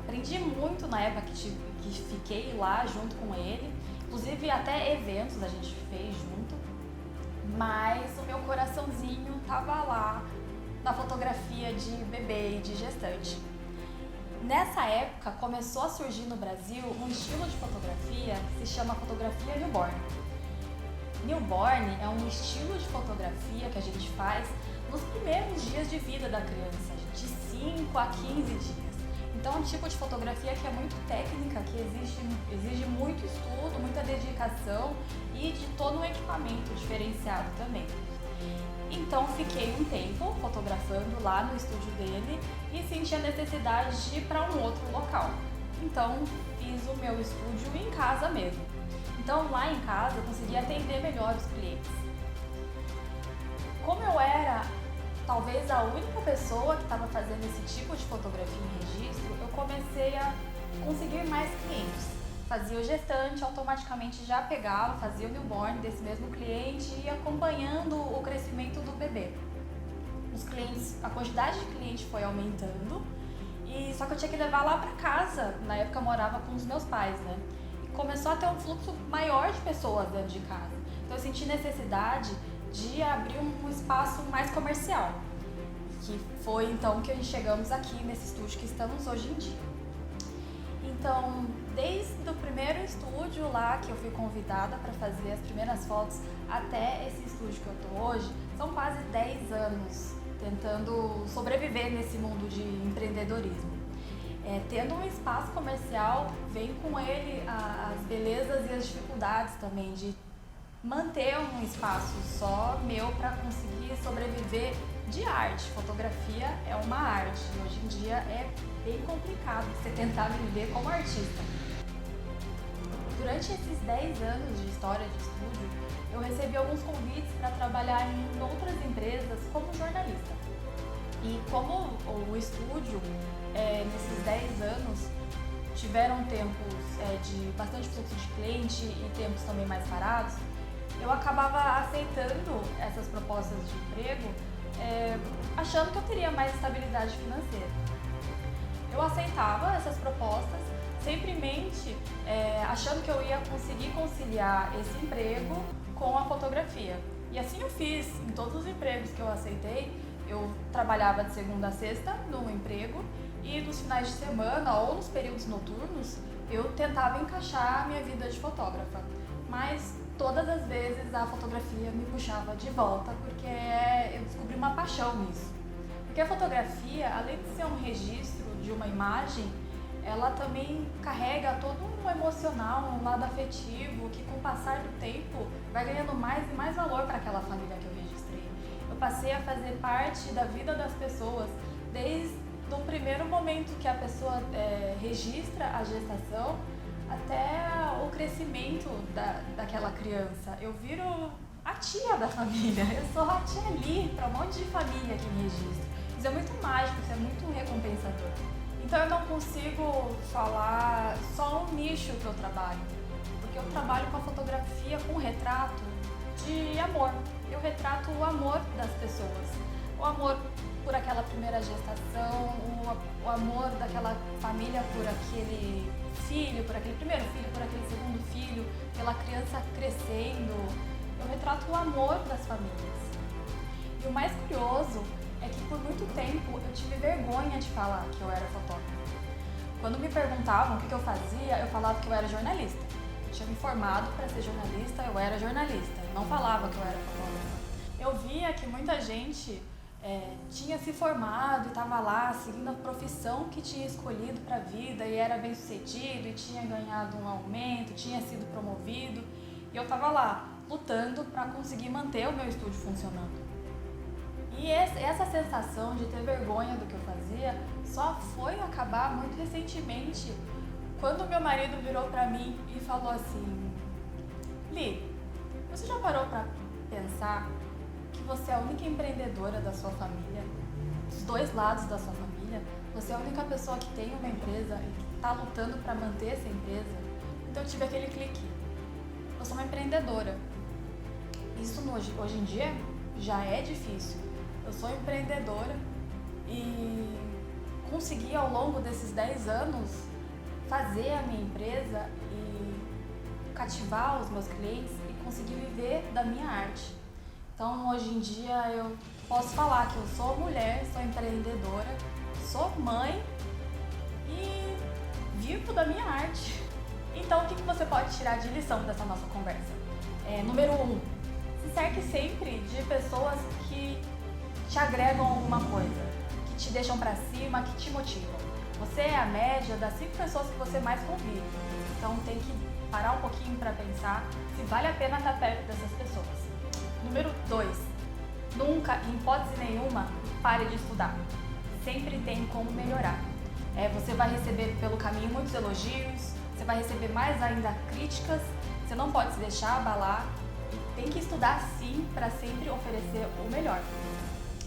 Aprendi muito na época que fiquei lá junto com ele. Inclusive até eventos a gente fez junto, mas o meu coraçãozinho estava lá na fotografia de bebê e de gestante. Nessa época começou a surgir no Brasil um estilo de fotografia que se chama fotografia newborn. Newborn é um estilo de fotografia que a gente faz nos primeiros dias de vida da criança, de 5 a 15 dias. Então é um tipo de fotografia que é muito técnica, que exige muito estudo, muita dedicação e de todo um equipamento diferenciado também. Então fiquei um tempo fotografando lá no estúdio dele e senti a necessidade de ir para um outro local. Então fiz o meu estúdio em casa mesmo. Então lá em casa eu consegui atender melhor os clientes. Como eu era talvez a única pessoa que estava fazendo esse tipo de fotografia em registro, eu comecei a conseguir mais clientes. Fazia o gestante, automaticamente já pegava, fazia o newborn desse mesmo cliente e ia acompanhando o crescimento do bebê. Os clientes, a quantidade de clientes foi aumentando, só que eu tinha que levar lá para casa. Na época eu morava com os meus pais, né? E começou a ter um fluxo maior de pessoas dentro de casa. Então eu senti necessidade de abrir um espaço mais comercial, que foi então que chegamos aqui nesse estúdio que estamos hoje em dia. Então, desde o primeiro estúdio lá que eu fui convidada para fazer as primeiras fotos até esse estúdio que eu tô hoje, são quase 10 anos tentando sobreviver nesse mundo de empreendedorismo. Tendo um espaço comercial, vem com ele as belezas e as dificuldades também de manter um espaço só meu para conseguir sobreviver de arte. Fotografia é uma arte e hoje em dia é bem complicado você tentar viver como artista. Durante esses 10 anos de história de estúdio, eu recebi alguns convites para trabalhar em outras empresas como jornalista. E como o estúdio, nesses 10 anos, tiveram tempos de bastante fluxo de cliente e tempos também mais parados, eu acabava aceitando essas propostas de emprego, achando que eu teria mais estabilidade financeira. Eu aceitava essas propostas, simplesmente achando que eu ia conseguir conciliar esse emprego com a fotografia. E assim eu fiz. Em todos os empregos que eu aceitei, eu trabalhava de segunda a sexta no emprego e nos finais de semana ou nos períodos noturnos eu tentava encaixar a minha vida de fotógrafa. Mas todas as vezes a fotografia me puxava de volta porque eu descobri uma paixão nisso. Porque a fotografia, além de ser um registro de uma imagem, ela também carrega todo um emocional, um lado afetivo que com o passar do tempo vai ganhando mais e mais valor para aquela família que eu registrei. Eu passei a fazer parte da vida das pessoas desde o primeiro momento que a pessoa registra a gestação até o crescimento daquela criança. Eu viro a tia da família, eu sou a tia ali para um monte de família que me registra. Isso é muito mágico, isso é muito recompensador. Então eu não consigo falar só um nicho que eu trabalho, porque eu trabalho com a fotografia com retrato de amor. Eu retrato o amor das pessoas, o amor por aquela primeira gestação, o amor daquela família por aquele filho, por aquele primeiro filho, por aquele segundo filho, pela criança crescendo. Eu retrato o amor das famílias. E o mais curioso é que por muito tempo eu tive vergonha de falar que eu era fotógrafa. Quando me perguntavam o que eu fazia, eu falava que eu era jornalista. Eu tinha me formado para ser jornalista, eu era jornalista. Eu não falava que eu era fotógrafa. Eu via que muita gente tinha se formado e estava lá seguindo a profissão que tinha escolhido para a vida e era bem sucedido e tinha ganhado um aumento, tinha sido promovido. E eu estava lá lutando para conseguir manter o meu estúdio funcionando. E essa sensação de ter vergonha do que eu fazia só foi acabar muito recentemente, quando meu marido virou pra mim e falou assim: Li, você já parou pra pensar que você é a única empreendedora da sua família, dos dois lados da sua família? Você é a única pessoa que tem uma empresa e que está lutando para manter essa empresa? Então eu tive aquele clique. Eu sou uma empreendedora. Isso hoje em dia já é difícil. Eu sou empreendedora e consegui ao longo desses 10 anos fazer a minha empresa e cativar os meus clientes e conseguir viver da minha arte. Então hoje em dia eu posso falar que eu sou mulher, sou empreendedora, sou mãe e vivo da minha arte. Então o que você pode tirar de lição dessa nossa conversa? Número 1, se cerque sempre de pessoas que te agregam alguma coisa, que te deixam pra cima, que te motivam. Você é a média das 5 pessoas que você mais convive. Então tem que parar um pouquinho para pensar se vale a pena estar perto dessas pessoas. Número 2, nunca, em hipótese nenhuma, pare de estudar. Sempre tem como melhorar. Você vai receber pelo caminho muitos elogios, você vai receber mais ainda críticas, você não pode se deixar abalar. Tem que estudar sim para sempre oferecer o melhor.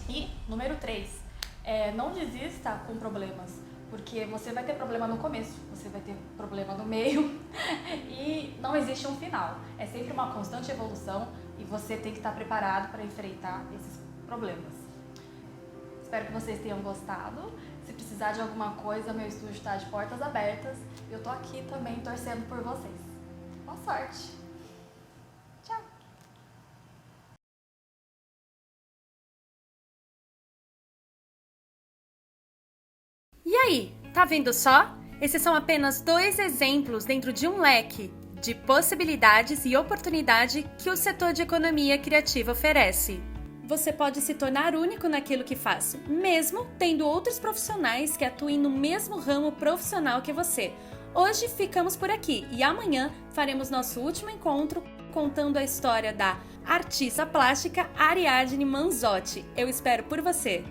E número 3, não desista com problemas, porque você vai ter problema no começo, você vai ter problema no meio e não existe um final. É sempre uma constante evolução e você tem que estar preparado para enfrentar esses problemas. Espero que vocês tenham gostado. Se precisar de alguma coisa, meu estúdio está de portas abertas e eu tô aqui também torcendo por vocês. Boa sorte! Tchau! E aí, tá vendo só? Esses são apenas 2 exemplos dentro de um leque de possibilidades e oportunidade que o setor de economia criativa oferece. Você pode se tornar único naquilo que faz, mesmo tendo outros profissionais que atuem no mesmo ramo profissional que você. Hoje ficamos por aqui e amanhã faremos nosso último encontro contando a história da artista plástica Ariadne Manzotti. Eu espero por você!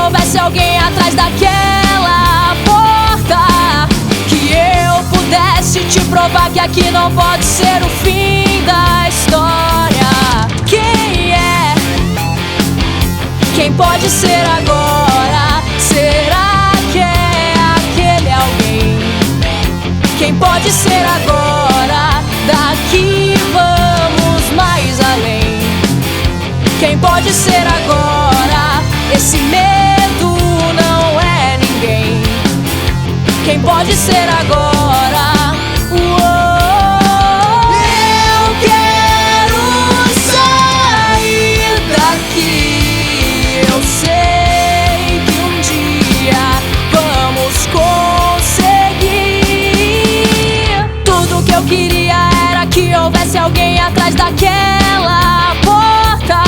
Houvesse alguém atrás daquela porta, que eu pudesse te provar que aqui não pode ser o fim da história. Quem é? Quem pode ser agora? Será que é aquele alguém? Quem pode ser agora? Daqui vamos mais além. Quem pode ser agora? Esse medo não é ninguém. Quem pode ser agora? Eu quero sair daqui. Eu sei que um dia vamos conseguir. Tudo que eu queria era que houvesse alguém atrás daquela porta,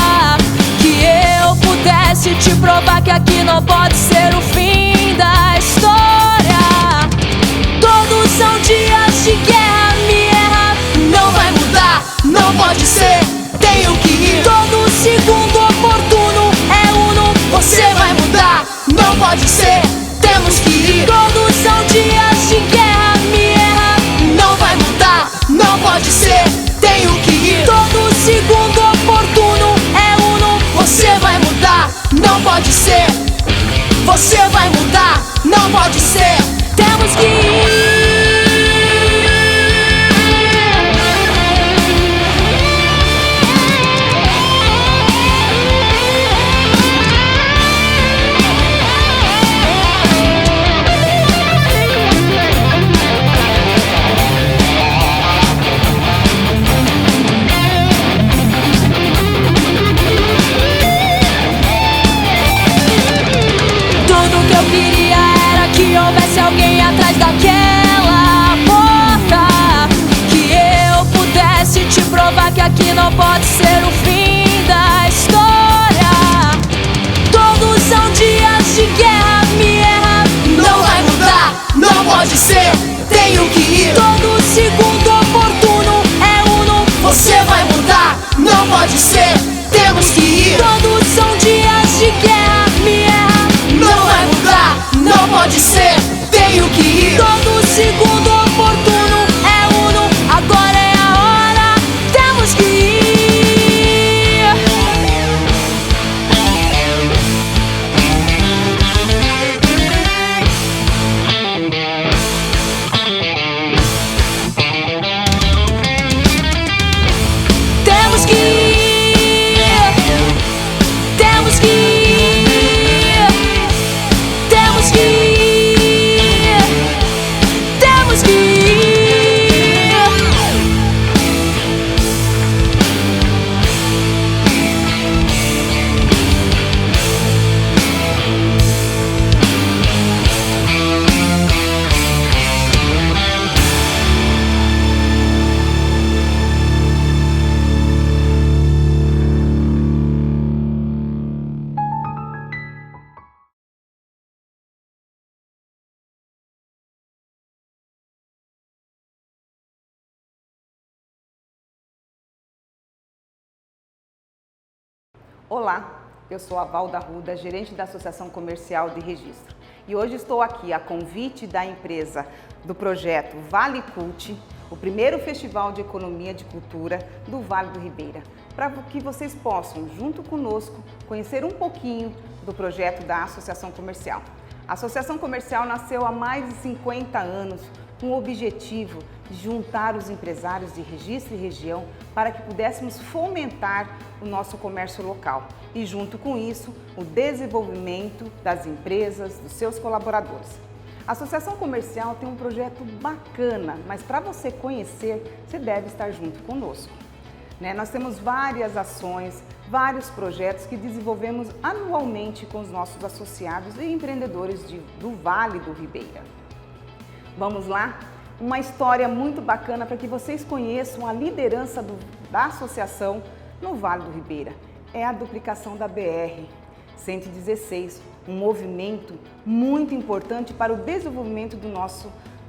que eu pudesse te provar que aqui não pode ser o fim da história. Todos são dias de guerra, me erra, não vai mudar, não pode ser, tenho que ir. Todo segundo oportuno é uno, você vai mudar, não pode ser, temos que ir. Todos são dias de guerra, me erra, não vai mudar, não pode ser, tenho que ir. Todo segundo oportuno é uno, você vai mudar, não pode ser, você vai mudar, não pode ser, temos que ir. Houvesse alguém atrás daquela porta, que eu pudesse te provar que aqui não pode ser o fim da história. Todos são dias de guerra, me erra, não vai mudar, não pode ser, tenho que ir. Todo segundo oportuno é uno, você vai mudar, não pode ser, temos que ir. Todos são dias de guerra, me erra, não vai mudar, não pode ser, tenho que ir. Todo segundo oportuno é uno, agora é a hora, temos que ir. Temos que ir. Temos que ir. Temos que ir. Temos que ir. Olá, eu sou a Valda Arruda, gerente da Associação Comercial de Registro. E hoje estou aqui a convite da empresa do projeto Vale Cult, o primeiro festival de economia de cultura do Vale do Ribeira, para que vocês possam, junto conosco, conhecer um pouquinho do projeto da Associação Comercial. A Associação Comercial nasceu há mais de 50 anos com o objetivo de juntar os empresários de Registro e região para que pudéssemos fomentar o nosso comércio local e, junto com isso, o desenvolvimento das empresas, dos seus colaboradores. A Associação Comercial tem um projeto bacana, mas para você conhecer, você deve estar junto conosco. né? Nós temos várias ações, vários projetos que desenvolvemos anualmente com os nossos associados e empreendedores do Vale do Ribeira. Vamos lá? Uma história muito bacana para que vocês conheçam a liderança da associação no Vale do Ribeira. É a duplicação da BR-116, um movimento muito importante para o desenvolvimento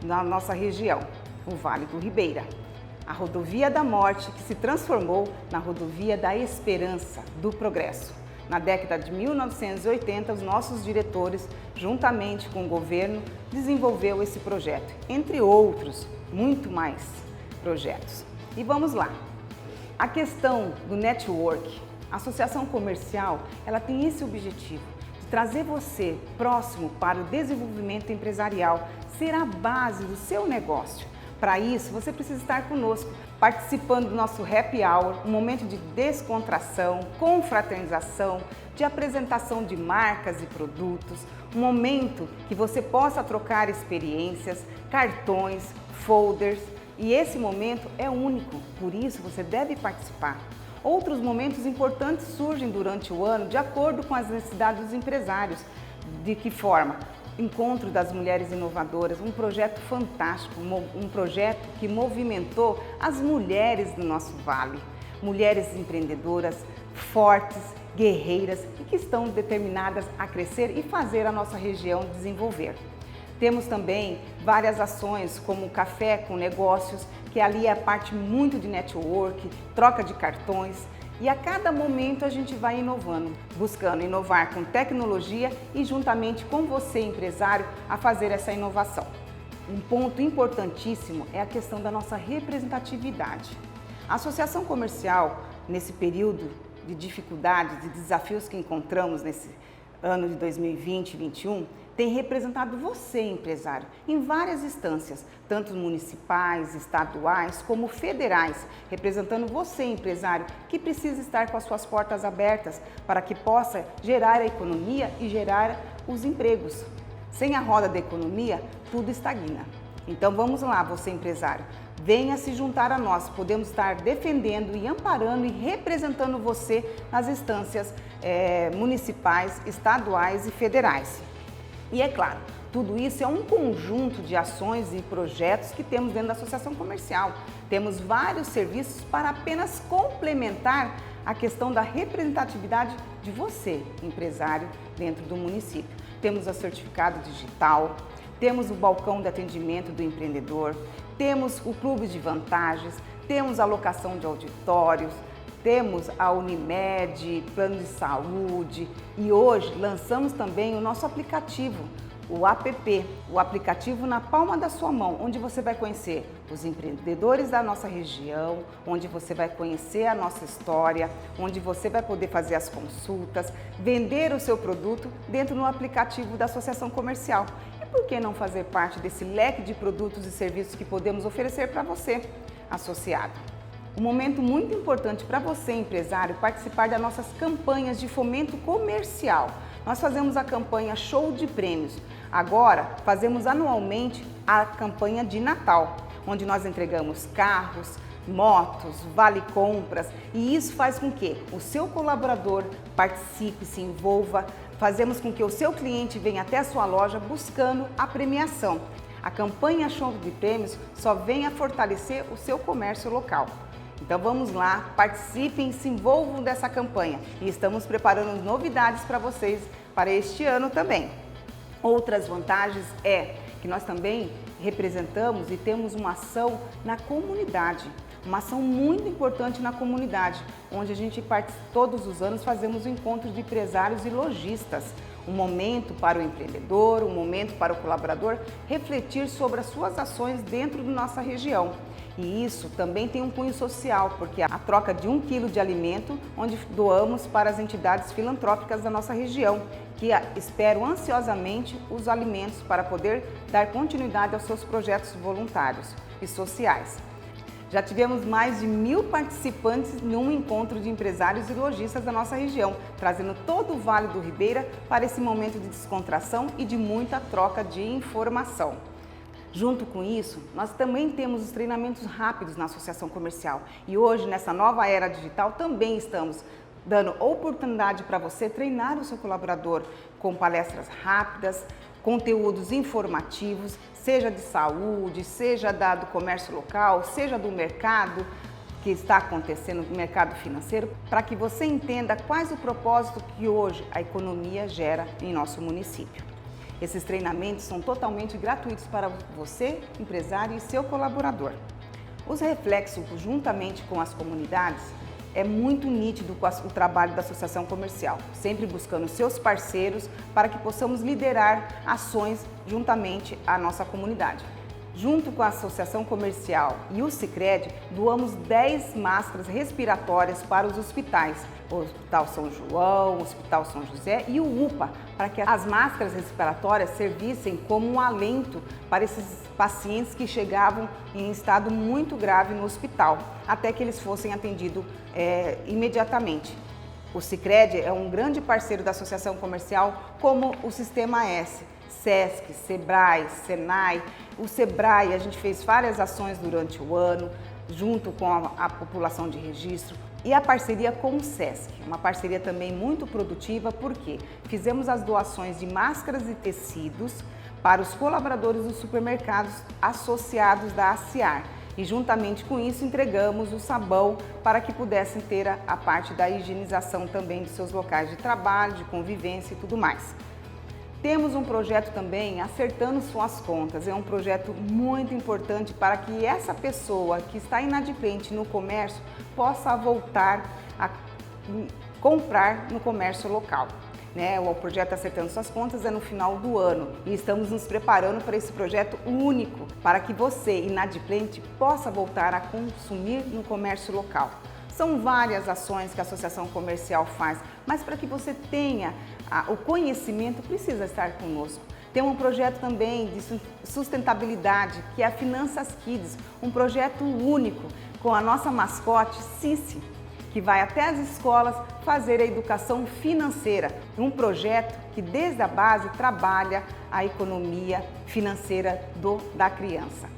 da nossa região, o Vale do Ribeira. A rodovia da morte que se transformou na rodovia da esperança, do progresso. Na década de 1980, os nossos diretores, juntamente com o governo, desenvolveu esse projeto, entre outros, muito mais projetos. E vamos lá. A questão do network, a associação comercial, ela tem esse objetivo, de trazer você próximo para o desenvolvimento empresarial, ser a base do seu negócio. Para isso, você precisa estar conosco, participando do nosso Happy Hour, um momento de descontração, confraternização, de apresentação de marcas e produtos, um momento que você possa trocar experiências, cartões, folders, e esse momento é único, por isso você deve participar. Outros momentos importantes surgem durante o ano de acordo com as necessidades dos empresários. De que forma? Encontro das Mulheres Inovadoras, um projeto fantástico, um projeto que movimentou as mulheres do nosso vale. Mulheres empreendedoras, fortes, guerreiras e que estão determinadas a crescer e fazer a nossa região desenvolver. Temos também várias ações como o Café com Negócios, que ali é a parte muito de network, troca de cartões. E a cada momento a gente vai inovando, buscando inovar com tecnologia e juntamente com você, empresário, a fazer essa inovação. Um ponto importantíssimo é a questão da nossa representatividade. A associação comercial, nesse período de dificuldades e desafios que encontramos nesse ano de 2020 e 2021, tem representado você, empresário, em várias instâncias, tanto municipais, estaduais, como federais, representando você, empresário, que precisa estar com as suas portas abertas para que possa gerar a economia e gerar os empregos. Sem a roda da economia, tudo estagna. Então vamos lá, você empresário, venha se juntar a nós, podemos estar defendendo e amparando e representando você nas instâncias municipais, estaduais e federais. E é claro, tudo isso é um conjunto de ações e projetos que temos dentro da associação comercial. Temos vários serviços para apenas complementar a questão da representatividade de você, empresário, dentro do município. Temos o certificado digital, temos o balcão de atendimento do empreendedor, temos o clube de vantagens, temos a locação de auditórios, temos a Unimed, plano de saúde e hoje lançamos também o nosso aplicativo, o app, o aplicativo na palma da sua mão, onde você vai conhecer os empreendedores da nossa região, onde você vai conhecer a nossa história, onde você vai poder fazer as consultas, vender o seu produto dentro do aplicativo da associação comercial. E por que não fazer parte desse leque de produtos e serviços que podemos oferecer para você, associado? Um momento muito importante para você, empresário, participar das nossas campanhas de fomento comercial. Nós fazemos a campanha Show de Prêmios. Agora, fazemos anualmente a campanha de Natal, onde nós entregamos carros, motos, vale compras e isso faz com que o seu colaborador participe, se envolva, fazemos com que o seu cliente venha até a sua loja buscando a premiação. A campanha Show de Prêmios só vem a fortalecer o seu comércio local. Então vamos lá, participem, se envolvam dessa campanha e estamos preparando novidades para vocês para este ano também. Outras vantagens é que nós também representamos e temos uma ação na comunidade, uma ação muito importante na comunidade, onde a gente todos os anos fazemos o encontro de empresários e lojistas. Um momento para o empreendedor, um momento para o colaborador refletir sobre as suas ações dentro da nossa região. E isso também tem um cunho social, porque a troca de 1 quilo de alimento, onde doamos para as entidades filantrópicas da nossa região, que esperam ansiosamente os alimentos para poder dar continuidade aos seus projetos voluntários e sociais. Já tivemos mais de 1000 participantes num encontro de empresários e lojistas da nossa região, trazendo todo o Vale do Ribeira para esse momento de descontração e de muita troca de informação. Junto com isso, nós também temos os treinamentos rápidos na associação comercial. E hoje, nessa nova era digital, também estamos dando oportunidade para você treinar o seu colaborador com palestras rápidas, conteúdos informativos, seja de saúde, seja do comércio local, seja do mercado que está acontecendo, no mercado financeiro, para que você entenda quais o propósito que hoje a economia gera em nosso município. Esses treinamentos são totalmente gratuitos para você, empresário e seu colaborador. Os reflexos, juntamente com as comunidades, é muito nítido com o trabalho da Associação Comercial, sempre buscando seus parceiros para que possamos liderar ações juntamente à nossa comunidade. Junto com a Associação Comercial e o Sicredi, doamos 10 máscaras respiratórias para os hospitais, o Hospital São João, o Hospital São José e o UPA, para que as máscaras respiratórias servissem como um alento para esses pacientes que chegavam em estado muito grave no hospital, até que eles fossem atendidos imediatamente. O Sicredi é um grande parceiro da Associação Comercial, como o Sistema S, SESC, SEBRAE, SENAI. O SEBRAE, a gente fez várias ações durante o ano, junto com a população de registro. E a parceria com o SESC, uma parceria também muito produtiva, porque fizemos as doações de máscaras e tecidos para os colaboradores dos supermercados associados da ACIAR. E juntamente com isso entregamos o sabão para que pudessem ter a parte da higienização também de seus locais de trabalho, de convivência e tudo mais. Temos um projeto também, Acertando Suas Contas. É um projeto muito importante para que essa pessoa que está inadimplente no comércio possa voltar a comprar no comércio local. O projeto Acertando Suas Contas é no final do ano e estamos nos preparando para esse projeto único, para que você, inadimplente, possa voltar a consumir no comércio local. São várias ações que a Associação Comercial faz, mas para que você tenha o conhecimento, precisa estar conosco. Tem um projeto também de sustentabilidade, que é a Finanças Kids, um projeto único com a nossa mascote, Cici, que vai até as escolas fazer a educação financeira. Um projeto que desde a base trabalha a economia financeira da criança.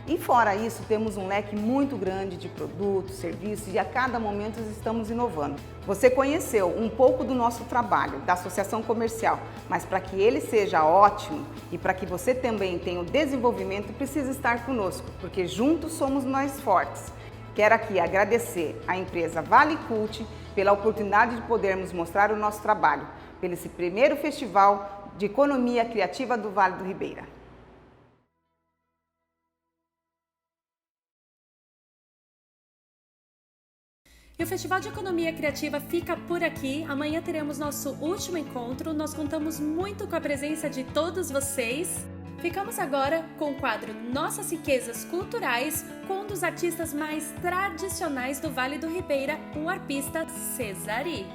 E fora isso, temos um leque muito grande de produtos, serviços e a cada momento estamos inovando. Você conheceu um pouco do nosso trabalho, da Associação Comercial, mas para que ele seja ótimo e para que você também tenha o desenvolvimento, precisa estar conosco, porque juntos somos nós fortes. Quero aqui agradecer à empresa Vale Cult pela oportunidade de podermos mostrar o nosso trabalho, pelo esse primeiro Festival de Economia Criativa do Vale do Ribeira. E o Festival de Economia Criativa fica por aqui. Amanhã teremos nosso último encontro. Nós contamos muito com a presença de todos vocês. Ficamos agora com o quadro Nossas Riquezas Culturais, com um dos artistas mais tradicionais do Vale do Ribeira, o arpista Cesari.